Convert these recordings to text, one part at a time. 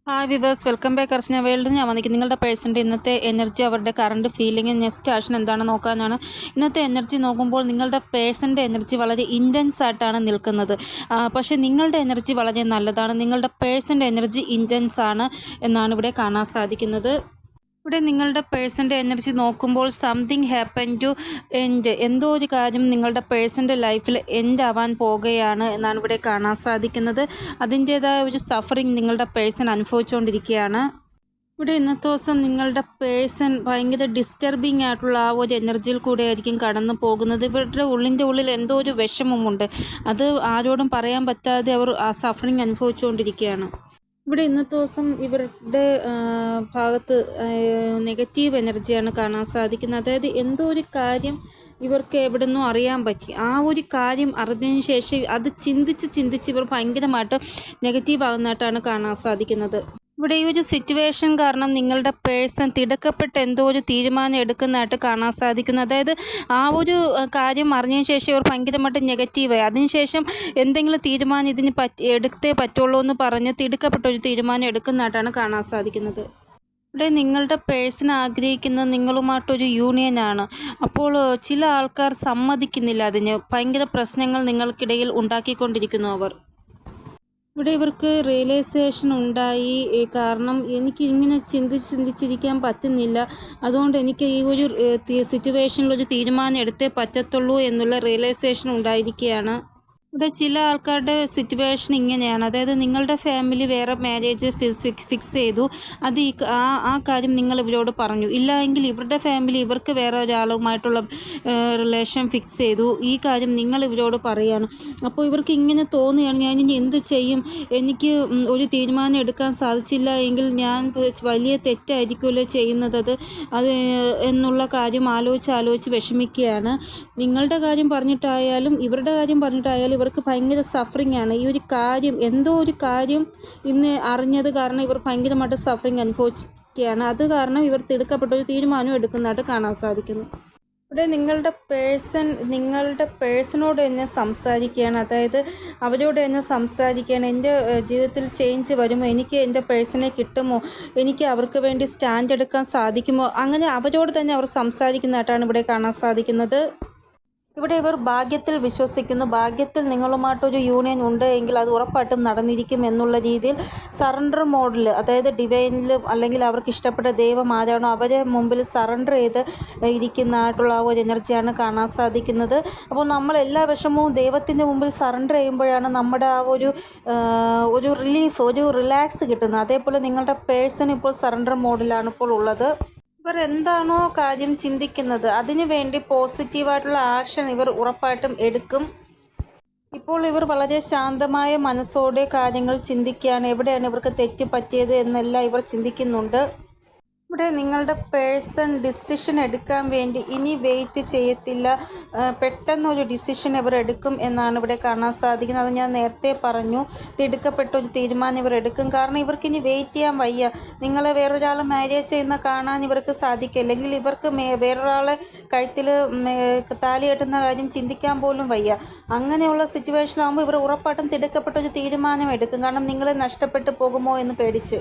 Hi viewers, welcome back അർച്ചന world. ഞാൻ വന്നിരിക്കും നിങ്ങളുടെ പേഴ്സൻ്റെ ഇന്നത്തെ എനർജി, അവരുടെ കറണ്ട് ഫീലിംഗ്, നെക്സ്റ്റ് ആക്ഷൻ എന്താണെന്ന് നോക്കാനാണ്. ഇന്നത്തെ എനർജി നോക്കുമ്പോൾ നിങ്ങളുടെ പേഴ്സൻ്റെ എനർജി വളരെ ഇൻറ്റൻസ് ആയിട്ടാണ് നിൽക്കുന്നത്. പക്ഷേ നിങ്ങളുടെ എനർജി വളരെ നല്ലതാണ്. നിങ്ങളുടെ പേഴ്സൻ്റെ എനർജി ഇൻറ്റൻസ് ആണ് എന്നാണ് ഇവിടെ കാണാൻ സാധിക്കുന്നത്. ഇവിടെ നിങ്ങളുടെ പേഴ്സൻ്റെ എനർജി നോക്കുമ്പോൾ സംതിങ് ഹാപ്പൻ ടു എൻഡ്, എന്തോ ഒരു കാര്യം നിങ്ങളുടെ പേഴ്സൻ്റെ ലൈഫിൽ എൻഡ് ആവാൻ പോകുകയാണ് എന്നാണ് ഇവിടെ കാണാൻ സാധിക്കുന്നത്. അതിൻ്റേതായ ഒരു സഫറിങ് നിങ്ങളുടെ പേഴ്സൺ അനുഭവിച്ചുകൊണ്ടിരിക്കുകയാണ്. ഇവിടെ ഇന്നത്തെ ദിവസം നിങ്ങളുടെ പേഴ്സൺ ഭയങ്കര ഡിസ്റ്റർബിങ് ആയിട്ടുള്ള ആ ഒരു എനർജിയിൽ കൂടെ ആയിരിക്കും കടന്നു പോകുന്നത്. ഇവരുടെ ഉള്ളിൽ എന്തോ ഒരു വിഷമമുണ്ട്. അത് ആരോടും പറയാൻ പറ്റാതെ അവർ ആ സഫറിങ് അനുഭവിച്ചുകൊണ്ടിരിക്കുകയാണ്. ഇവിടെ ഇന്നത്തെ ദിവസം ഇവരുടെ ഭാഗത്ത് നെഗറ്റീവ് എനർജിയാണ് കാണാൻ സാധിക്കുന്നത്. അതായത് എന്തോ ഒരു കാര്യം ഇവർക്ക് എവിടെ നിന്നും അറിയാൻ പറ്റി. ആ ഒരു കാര്യം അറിഞ്ഞതിന് ശേഷം അത് ചിന്തിച്ച് ഇവർ ഭയങ്കരമായിട്ട് നെഗറ്റീവ് ആകുന്നതായിട്ടാണ് കാണാൻ സാധിക്കുന്നത്. ഇവിടെ ഈ ഒരു സിറ്റുവേഷൻ കാരണം നിങ്ങളുടെ പേഴ്സൺ തിടുക്കപ്പെട്ട് എന്തോ ഒരു തീരുമാനം എടുക്കുന്നതായിട്ട് കാണാൻ സാധിക്കുന്നു. അതായത് ആ ഒരു കാര്യം അറിഞ്ഞതിന് ശേഷം ഇവർ ഭയങ്കരമായിട്ട് നെഗറ്റീവായി. അതിനുശേഷം എന്തെങ്കിലും തീരുമാനം ഇതിന് എടുത്തേ പറ്റുള്ളൂ എന്ന് പറഞ്ഞ് തിടുക്കപ്പെട്ട ഒരു തീരുമാനം എടുക്കുന്നതായിട്ടാണ് കാണാൻ സാധിക്കുന്നത്. ഇവിടെ നിങ്ങളുടെ പേഴ്സൺ ആഗ്രഹിക്കുന്നത് നിങ്ങളുമായിട്ടൊരു യൂണിയനാണ്. അപ്പോൾ ചില ആൾക്കാർ സമ്മതിക്കുന്നില്ല. അതിന് ഭയങ്കര പ്രശ്നങ്ങൾ നിങ്ങൾക്കിടയിൽ ഉണ്ടാക്കിക്കൊണ്ടിരിക്കുന്നു അവർ. ഇവിടെ ഇവർക്ക് റിയലൈസേഷൻ ഉണ്ടായി. കാരണം എനിക്ക് ഇങ്ങനെ ചിന്തിച്ചിരിക്കാൻ പറ്റുന്നില്ല, അതുകൊണ്ട് എനിക്ക് ഈ ഒരു സിറ്റുവേഷനിലൊരു തീരുമാനം എടുത്തേ പറ്റത്തുള്ളൂ എന്നുള്ള റിയലൈസേഷൻ ഉണ്ടായിരിക്കുകയാണ്. ഇവിടെ ചില ആൾക്കാരുടെ സിറ്റുവേഷൻ ഇങ്ങനെയാണ്. അതായത് നിങ്ങളുടെ ഫാമിലി വേറെ മാരേജ് ഫിക്സ് ചെയ്തു. അത് ആ കാര്യം നിങ്ങൾ ഇവരോട് പറഞ്ഞു. ഇല്ല എങ്കിൽ ഇവരുടെ ഫാമിലി ഇവർക്ക് വേറെ ഒരാളുമായിട്ടുള്ള റിലേഷൻ ഫിക്സ് ചെയ്തു. ഈ കാര്യം നിങ്ങൾ ഇവരോട് പറയാണ്. അപ്പോൾ ഇവർക്ക് ഇങ്ങനെ തോന്നുകയാണ്, ഞാൻ ഇനി എന്ത് ചെയ്യും, എനിക്ക് ഒരു തീരുമാനം എടുക്കാൻ സാധിച്ചില്ല എങ്കിൽ ഞാൻ വലിയ തെറ്റായിരിക്കുമല്ലോ ചെയ്യുന്നത് അത് എന്നുള്ള കാര്യം ആലോചിച്ച് വിഷമിക്കുകയാണ്. നിങ്ങളുടെ കാര്യം പറഞ്ഞിട്ടായാലും ഇവരുടെ കാര്യം പറഞ്ഞിട്ടായാലും ഇവർക്ക് ഭയങ്കര സഫറിങ് ആണ്. ഈ ഒരു കാര്യം, എന്തോ ഒരു കാര്യം ഇന്ന് അറിഞ്ഞത് കാരണം ഇവർ ഭയങ്കരമായിട്ട് സഫറിങ് അനുഭവിക്കുകയാണ്. അത് കാരണം ഇവർ തിടുക്കപ്പെട്ട ഒരു തീരുമാനം എടുക്കുന്നതായിട്ട് കാണാൻ സാധിക്കുന്നു. ഇവിടെ നിങ്ങളുടെ പേഴ്സണോട് തന്നെ സംസാരിക്കുകയാണ്. അതായത് അവരോട് തന്നെ സംസാരിക്കുകയാണ്. എൻ്റെ ജീവിതത്തിൽ ചേഞ്ച് വരുമോ, എനിക്ക് എൻ്റെ പേഴ്സണെ കിട്ടുമോ, എനിക്ക് അവർക്ക് വേണ്ടി സ്റ്റാൻഡ് എടുക്കാൻ സാധിക്കുമോ, അങ്ങനെ അവരോട് തന്നെ അവർ സംസാരിക്കുന്നതായിട്ടാണ് ഇവിടെ കാണാൻ സാധിക്കുന്നത്. ഇവിടെ ഇവർ ഭാഗ്യത്തിൽ വിശ്വസിക്കുന്നു. ഭാഗ്യത്തിൽ നിങ്ങളുമായിട്ടൊരു യൂണിയൻ ഉണ്ട് എങ്കിൽ അത് ഉറപ്പായിട്ടും നടന്നിരിക്കും എന്നുള്ള രീതിയിൽ സറണ്ടർ മോഡിൽ, അതായത് ഡിവൈനിൽ അല്ലെങ്കിൽ അവർക്ക് ഇഷ്ടപ്പെട്ട ദൈവം ആരാണോ അവരെ മുമ്പിൽ സറണ്ടർ ചെയ്ത് ഇരിക്കുന്നതായിട്ടുള്ള ആ ഒരു എനർജിയാണ് കാണാൻ സാധിക്കുന്നത്. അപ്പോൾ നമ്മൾ എല്ലാ വിഷമവും ദൈവത്തിൻ്റെ മുമ്പിൽ സറണ്ടർ ചെയ്യുമ്പോഴാണ് നമ്മുടെ ആ ഒരു റിലീഫ്, ഒരു റിലാക്സ് കിട്ടുന്നത്. അതേപോലെ നിങ്ങളുടെ പേഴ്സൺ ഇപ്പോൾ സറണ്ടർ മോഡിലാണ് ഇപ്പോൾ ഉള്ളത്. ഇവർ എന്താണോ കാര്യം ചിന്തിക്കുന്നത് അതിനു വേണ്ടി പോസിറ്റീവായിട്ടുള്ള ആക്ഷൻ ഇവർ ഉറപ്പായിട്ടും എടുക്കും. ഇപ്പോൾ ഇവർ വളരെ ശാന്തമായ മനസ്സോടെ കാര്യങ്ങൾ ചിന്തിക്കുകയാണ്. എവിടെയാണ് ഇവർക്ക് തെറ്റ് പറ്റിയത് എന്നെല്ലാം ഇവർ ചിന്തിക്കുന്നുണ്ട്. ഇവിടെ നിങ്ങളുടെ പേഴ്സൺ ഡിസിഷൻ എടുക്കാൻ വേണ്ടി ഇനി വെയിറ്റ് ചെയ്യത്തില്ല. പെട്ടെന്നൊരു ഡിസിഷൻ ഇവർ എടുക്കും എന്നാണ് ഇവിടെ കാണാൻ സാധിക്കുന്നത്. അത് ഞാൻ നേരത്തെ പറഞ്ഞു, തിടുക്കപ്പെട്ട ഒരു തീരുമാനം ഇവർ എടുക്കും. കാരണം ഇവർക്ക് ഇനി വെയിറ്റ് ചെയ്യാൻ വയ്യ. നിങ്ങളെ വേറൊരാൾ മാരേജ് ചെയ്യുന്ന കാണാൻ ഇവർക്ക് സാധിക്കില്ല. അല്ലെങ്കിൽ ഇവർക്ക് വേറൊരാളെ കഴുത്തിൽ താലി കെട്ടുന്ന കാര്യം ചിന്തിക്കാൻ പോലും വയ്യ. അങ്ങനെയുള്ള സിറ്റുവേഷനാകുമ്പോൾ ഇവർ ഉറപ്പായിട്ടും തിടുക്കപ്പെട്ട ഒരു തീരുമാനം എടുക്കും. കാരണം നിങ്ങളെ നഷ്ടപ്പെട്ടു പോകുമോ എന്ന് പേടിച്ച്.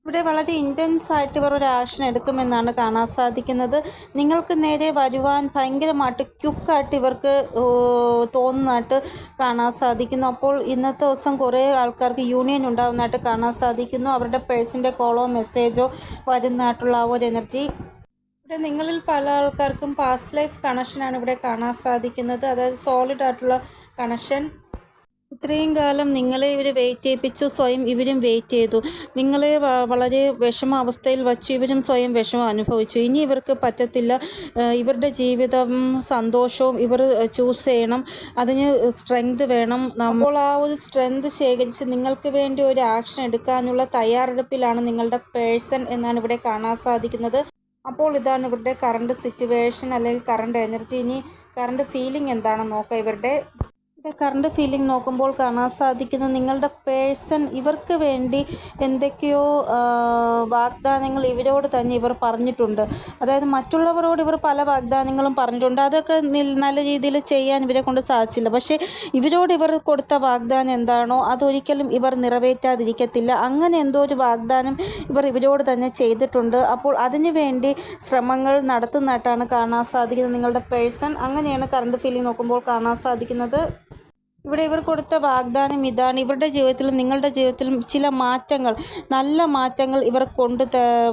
ഇവിടെ വളരെ ഇൻറ്റൻസ് ആയിട്ട് ഇവർ ഒരു ആക്ഷൻ എടുക്കുമെന്നാണ് കാണാൻ സാധിക്കുന്നത്. നിങ്ങൾക്ക് നേരെ വരുവാൻ ഭയങ്കരമായിട്ട് ക്യുക്കായിട്ട് ഇവർക്ക് തോന്നുന്നതായിട്ട് കാണാൻ സാധിക്കുന്നു. അപ്പോൾ ഇന്നത്തെ ദിവസം കുറേ ആൾക്കാർക്ക് യൂണിയൻ ഉണ്ടാകുന്നതായിട്ട് കാണാൻ സാധിക്കുന്നു. അവരുടെ പേഴ്സൻ്റെ കോളോ മെസ്സേജോ വരുന്നതായിട്ടുള്ള ആ ഒരു എനർജി. ഇവിടെ നിങ്ങളിൽ പല ആൾക്കാർക്കും പാസ്റ്റ് ലൈഫ് കണക്ഷനാണ് ഇവിടെ കാണാൻ സാധിക്കുന്നത്. അതായത് സോളിഡ് ആയിട്ടുള്ള കണക്ഷൻ. ഇത്രയും കാലം നിങ്ങളെ ഇവർ വെയിറ്റ് ചെയ്യിപ്പിച്ചു, സ്വയം ഇവരും വെയിറ്റ് ചെയ്തു. നിങ്ങളെ വളരെ വിഷമാവസ്ഥയിൽ വച്ചു, ഇവരും സ്വയം വിഷമം അനുഭവിച്ചു. ഇനി ഇവർക്ക് പറ്റത്തില്ല. ഇവരുടെ ജീവിതം സന്തോഷവും ഇവർ ചൂസ് ചെയ്യണം. അതിന് സ്ട്രെങ്ത് വേണം. നമ്മൾ ആ ഒരു സ്ട്രെങ്ത് ശേഖരിച്ച് നിങ്ങൾക്ക് വേണ്ടി ഒരു ആക്ഷൻ എടുക്കാനുള്ള തയ്യാറെടുപ്പിലാണ് നിങ്ങളുടെ പേഴ്സൺ എന്നാണ് ഇവിടെ കാണാൻ സാധിക്കുന്നത്. അപ്പോൾ ഇതാണ് ഇവരുടെ കറണ്ട് സിറ്റുവേഷൻ അല്ലെങ്കിൽ കറണ്ട് എനർജി. ഇനി കറണ്ട് ഫീലിംഗ് എന്താണെന്ന് നോക്കാം ഇവരുടെ. കറണ്ട് ഫീലിംഗ് നോക്കുമ്പോൾ കാണാൻ സാധിക്കുന്നത് നിങ്ങളുടെ പേഴ്സൺ ഇവർക്ക് വേണ്ടി എന്തൊക്കെയോ വാഗ്ദാനങ്ങൾ ഇവരോട് തന്നെ ഇവർ പറഞ്ഞിട്ടുണ്ട്. അതായത് മറ്റുള്ളവരോട് ഇവർ പല വാഗ്ദാനങ്ങളും പറഞ്ഞിട്ടുണ്ട്. അതൊക്കെ നല്ല രീതിയിൽ ചെയ്യാൻ ഇവരെ കൊണ്ട് സാധിച്ചില്ല. പക്ഷേ ഇവരോട് ഇവർ കൊടുത്ത വാഗ്ദാനം എന്താണോ അതൊരിക്കലും ഇവർ നിറവേറ്റാതിരിക്കത്തില്ല. അങ്ങനെ എന്തോ ഒരു വാഗ്ദാനം ഇവരോട് തന്നെ ചെയ്തിട്ടുണ്ട്. അപ്പോൾ അതിനു വേണ്ടി ശ്രമങ്ങൾ നടത്തുന്നതായിട്ടാണ് കാണാൻ സാധിക്കുന്നത് നിങ്ങളുടെ പേഴ്സൺ. അങ്ങനെയാണ് കറണ്ട് ഫീലിംഗ് നോക്കുമ്പോൾ കാണാൻ സാധിക്കുന്നത്. ഇവിടെ ഇവർ കൊടുത്ത വാഗ്ദാനം ഇതാണ്. ഇവരുടെ ജീവിതത്തിലും നിങ്ങളുടെ ജീവിതത്തിലും ചില മാറ്റങ്ങൾ, നല്ല മാറ്റങ്ങൾ ഇവർ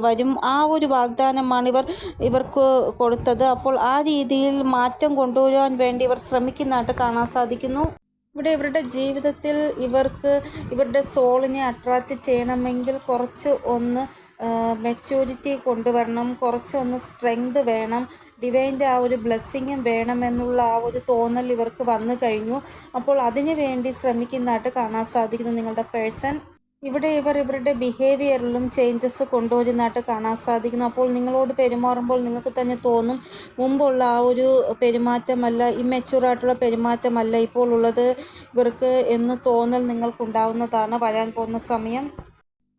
വരും. ആ ഒരു വാഗ്ദാനമാണ് ഇവർക്ക് കൊടുത്തത്. അപ്പോൾ ആ രീതിയിൽ മാറ്റം കൊണ്ടുവരുവാൻ വേണ്ടി ഇവർ ശ്രമിക്കുന്നതായിട്ട് കാണാൻ സാധിക്കുന്നു. ഇവിടെ ഇവരുടെ ജീവിതത്തിൽ ഇവരുടെ സോളിനെ അട്രാക്റ്റ് ചെയ്യണമെങ്കിൽ കുറച്ച് മെച്യൂരിറ്റി കൊണ്ടുവരണം, കുറച്ചൊന്ന് സ്ട്രെങ്ത് വേണം, ഡിവൈൻ്റെ ആ ഒരു ബ്ലെസ്സിങ്ങും വേണമെന്നുള്ള ആ ഒരു തോന്നൽ ഇവർക്ക് വന്നു കഴിഞ്ഞു. അപ്പോൾ അതിനു വേണ്ടി ശ്രമിക്കുന്നതായിട്ട് കാണാൻ സാധിക്കുന്നു നിങ്ങളുടെ പേഴ്സൺ. ഇവിടെ ഇവരുടെ ബിഹേവിയറിലും ചേഞ്ചസ് കൊണ്ടുവരുന്നതായിട്ട് കാണാൻ സാധിക്കുന്നു. അപ്പോൾ നിങ്ങളോട് പെരുമാറുമ്പോൾ നിങ്ങൾക്ക് തന്നെ തോന്നും മുമ്പുള്ള ആ ഒരു പെരുമാറ്റമല്ല, ഇമ്മെച്യൂറായിട്ടുള്ള പെരുമാറ്റമല്ല ഇപ്പോൾ ഉള്ളത് ഇവർക്ക് എന്ന് തോന്നൽ നിങ്ങൾക്കുണ്ടാവുന്നതാണ് വരാൻ പോകുന്ന സമയം.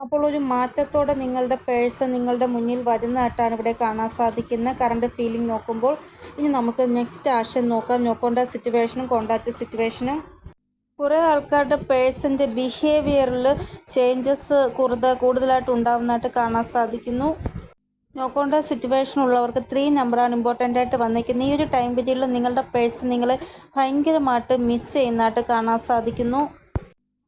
അപ്പോൾ ഒരു മാറ്റത്തോടെ നിങ്ങളുടെ പേഴ്സൺ നിങ്ങളുടെ മുന്നിൽ വരുന്നതായിട്ടാണ് ഇവിടെ കാണാൻ സാധിക്കുന്ന കറണ്ട് ഫീലിംഗ് നോക്കുമ്പോൾ. ഇനി നമുക്ക് നെക്സ്റ്റ് ആക്ഷൻ നോക്കാം. നോക്കേണ്ട സിറ്റുവേഷനും കോണ്ടാക്റ്റ് സിറ്റുവേഷനും. കുറേ ആൾക്കാരുടെ പേഴ്സൻ്റെ ബിഹേവിയറിൽ ചേഞ്ചസ് കൂടുതലായിട്ട് ഉണ്ടാകുന്നതായിട്ട് കാണാൻ സാധിക്കുന്നു. നോക്കേണ്ട സിറ്റുവേഷൻ ഉള്ളവർക്ക് 3 നമ്പറാണ് ഇമ്പോർട്ടൻ്റ് ആയിട്ട് വന്നിരിക്കുന്നത്. ഈ ഒരു ടൈം പീരീഡിൽ നിങ്ങളുടെ പേഴ്സൺ നിങ്ങളെ ഭയങ്കരമായിട്ട് മിസ് ചെയ്യുന്നതായിട്ട് കാണാൻ സാധിക്കുന്നു.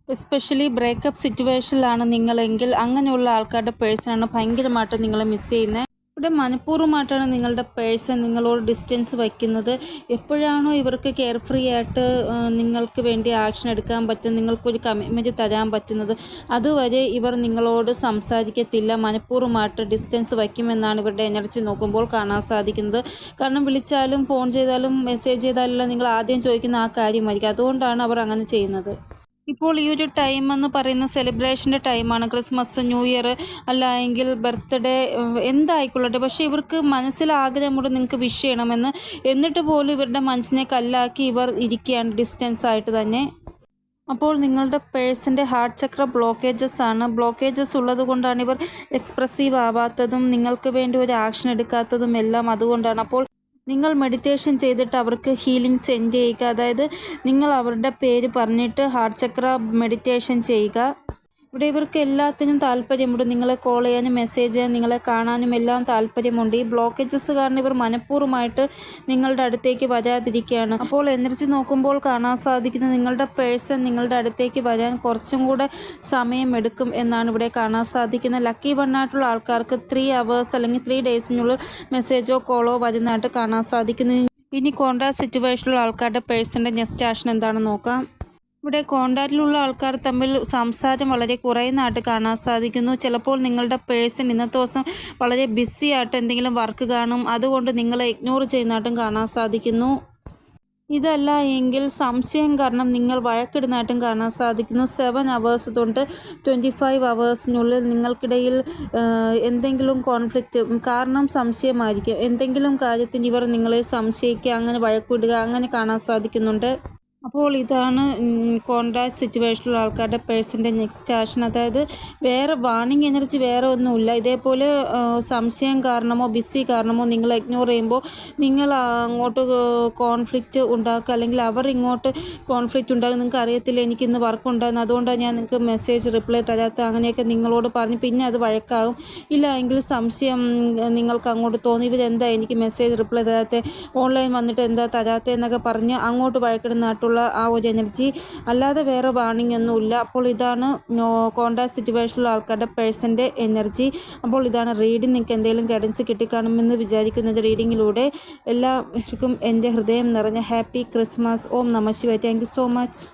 എസ്പെഷ്യലി ബ്രേക്കപ്പ് സിറ്റുവേഷനിലാണ് നിങ്ങളെങ്കിൽ അങ്ങനെയുള്ള ആൾക്കാരുടെ പേഴ്സണാണ് ഭയങ്കരമായിട്ട് നിങ്ങളെ മിസ് ചെയ്യുന്നത്. ഇവിടെ മനഃപൂർവ്വമായിട്ടാണ് നിങ്ങളുടെ പേഴ്സൺ നിങ്ങളോട് ഡിസ്റ്റൻസ് വയ്ക്കുന്നത്. എപ്പോഴാണോ ഇവർക്ക് കെയർ ഫ്രീ ആയിട്ട് നിങ്ങൾക്ക് വേണ്ടി ആക്ഷൻ എടുക്കാൻ പറ്റും, നിങ്ങൾക്കൊരു കമ്മിറ്റ്മെൻറ്റ് തരാൻ പറ്റുന്നത്, അതുവരെ ഇവർ നിങ്ങളോട് സംസാരിക്കത്തില്ല. മനഃപൂർവ്വമായിട്ട് ഡിസ്റ്റൻസ് വയ്ക്കുമെന്നാണ് ഇവരുടെ എനർജി നോക്കുമ്പോൾ കാണാൻ സാധിക്കുന്നത്. കാരണം വിളിച്ചാലും ഫോൺ ചെയ്താലും മെസ്സേജ് ചെയ്താലും നിങ്ങൾ ആദ്യം ചോദിക്കുന്ന ആ കാര്യമായിരിക്കും. അതുകൊണ്ടാണ് അവർ അങ്ങനെ ചെയ്യുന്നത്. ഇപ്പോൾ ഈ ഒരു ടൈം എന്ന് പറയുന്ന സെലിബ്രേഷൻ്റെ ടൈമാണ്. ക്രിസ്മസ്, ന്യൂ ഇയർ അല്ലെങ്കിൽ ബർത്ത്ഡേ എന്തായിക്കൊള്ളട്ടെ. പക്ഷേ ഇവർക്ക് മനസ്സിൽ ആഗ്രഹമുണ്ട് നിങ്ങൾക്ക് വിഷ് ചെയ്യണമെന്ന്. എന്നിട്ട് പോലും ഇവരുടെ മനസ്സിനെ കല്ലാക്കി ഇവർ ഇരിക്കുകയാണ് ഡിസ്റ്റൻസ് ആയിട്ട് തന്നെ. അപ്പോൾ നിങ്ങളുടെ പേഴ്സൻ്റെ ഹാർട്ട് ചക്ര ബ്ലോക്കേജസ് ഉള്ളത് കൊണ്ടാണ് ഇവർ എക്സ്പ്രസീവ് ആവാത്തതും നിങ്ങൾക്ക് വേണ്ടി ഒരു ആക്ഷൻ എടുക്കാത്തതും എല്ലാം അതുകൊണ്ടാണ്. അപ്പോൾ നിങ്ങൾ മെഡിറ്റേഷൻ ചെയ്തിട്ട് അവർക്ക് ഹീലിംഗ് സെൻഡ് ചെയ്യുക. അതായത് നിങ്ങൾ അവരുടെ പേര് പറഞ്ഞിട്ട് ഹാർട്ട് ചക്ര മെഡിറ്റേഷൻ ചെയ്യുക. ഇവിടെ ഇവർക്ക് എല്ലാത്തിനും താല്പര്യമുണ്ട്. നിങ്ങളെ കോൾ ചെയ്യാനും മെസ്സേജ് ചെയ്യാനും നിങ്ങളെ കാണാനും എല്ലാം താല്പര്യമുണ്ട്. ഈ ബ്ലോക്കേജസ് കാരണം ഇവർ മനഃപൂർവ്വമായിട്ട് നിങ്ങളുടെ അടുത്തേക്ക് വരാതിരിക്കുകയാണ്. അപ്പോൾ എനർജി നോക്കുമ്പോൾ കാണാൻ സാധിക്കുന്നത് നിങ്ങളുടെ പേഴ്സൺ നിങ്ങളുടെ അടുത്തേക്ക് വരാൻ കുറച്ചും കൂടെ സമയമെടുക്കും എന്നാണ് ഇവിടെ കാണാൻ സാധിക്കുന്നത്. ലക്കി വണ്ണായിട്ടുള്ള ആൾക്കാർക്ക് 3 hours അല്ലെങ്കിൽ 3 daysനുള്ളിൽ മെസ്സേജോ കോളോ വരുന്നതായിട്ട് കാണാൻ സാധിക്കുന്നു. ഇനി കോണ്ടാക്ട് സിറ്റുവേഷനിലുള്ള ആൾക്കാരുടെ പേഴ്സൻ്റെ നെക്സ്റ്റ് ആക്ഷൻ എന്താണെന്ന് നോക്കാം. ഇവിടെ കോണ്ടാക്റ്റിലുള്ള ആൾക്കാർ തമ്മിൽ സംസാരം വളരെ കുറയുന്നതായിട്ട് കാണാൻ സാധിക്കുന്നു. ചിലപ്പോൾ നിങ്ങളുടെ പേഴ്സൺ ഇന്നത്തെ ദിവസം വളരെ ബിസി ആയിട്ട് എന്തെങ്കിലും വർക്ക് കാണും, അതുകൊണ്ട് നിങ്ങളെ ഇഗ്നോർ ചെയ്യുന്നതായിട്ടും കാണാൻ സാധിക്കുന്നു. ഇതല്ല എങ്കിൽ സംശയം കാരണം നിങ്ങൾ വഴക്കിടുന്നതായിട്ടും കാണാൻ സാധിക്കുന്നു. 7 hours തൊട്ട് 25 hours നിങ്ങൾക്കിടയിൽ എന്തെങ്കിലും കോൺഫ്ലിക്റ്റ് കാരണം സംശയമായിരിക്കും. എന്തെങ്കിലും കാര്യത്തിന് ഇവർ നിങ്ങളെ സംശയിക്കുക, അങ്ങനെ വഴക്കിടുക, അങ്ങനെ കാണാൻ സാധിക്കുന്നുണ്ട്. അപ്പോൾ ഇതാണ് കോൺടാക്ട് സിറ്റുവേഷനിലുള്ള ആൾക്കാരുടെ പേഴ്സൻ്റെ നെക്സ്റ്റ് ആക്ഷൻ. അതായത് വേറെ വാർണിംഗ് എനർജി വേറെ ഒന്നുമില്ല. ഇതേപോലെ സംശയം കാരണമോ ബിസി കാരണമോ നിങ്ങൾ ഇഗ്നോർ ചെയ്യുമ്പോൾ നിങ്ങൾ അങ്ങോട്ട് കോൺഫ്ലിക്റ്റ് ഉണ്ടാക്കുക, അല്ലെങ്കിൽ അവർ ഇങ്ങോട്ട് കോൺഫ്ലിക്റ്റ് ഉണ്ടാകും. നിങ്ങൾക്ക് അറിയത്തില്ല എനിക്കിന്ന് വർക്ക് ഉണ്ടാകുന്നു, അതുകൊണ്ടാണ് ഞാൻ നിങ്ങൾക്ക് മെസ്സേജ് റിപ്ലൈ തരാത്ത, അങ്ങനെയൊക്കെ നിങ്ങളോട് പറഞ്ഞ് പിന്നെ അത് വഴക്കാകും. ഇല്ല എങ്കിൽ സംശയം നിങ്ങൾക്ക് അങ്ങോട്ട് തോന്നി ഇവരെന്താ എനിക്ക് മെസ്സേജ് റിപ്ലൈ തരാത്ത, ഓൺലൈൻ വന്നിട്ട് എന്താ തരാത്ത എന്നൊക്കെ പറഞ്ഞ് അങ്ങോട്ട് വഴക്കിടുന്നതായിട്ടുള്ള ആ ഒരു എനർജി, അല്ലാതെ വേറെ വാർണിംഗ് ഒന്നുമില്ല. അപ്പോൾ ഇതാണ് കോണ്ടാക്ട് സിറ്റുവേഷനിലുള്ള ആൾക്കാരുടെ പേഴ്സൻ്റെ എനർജി. അപ്പോൾ ഇതാണ് റീഡിംഗ്. നിങ്ങൾക്ക് എന്തെങ്കിലും ഗൈഡൻസ് കിട്ടിക്കാണുമെന്ന് വിചാരിക്കുന്നത് റീഡിങ്ങിലൂടെ. എല്ലാവർക്കും എൻ്റെ ഹൃദയം നിറഞ്ഞ ഹാപ്പി ക്രിസ്മസ്. ഓം നമഃ ശിവായ. Thank you so much.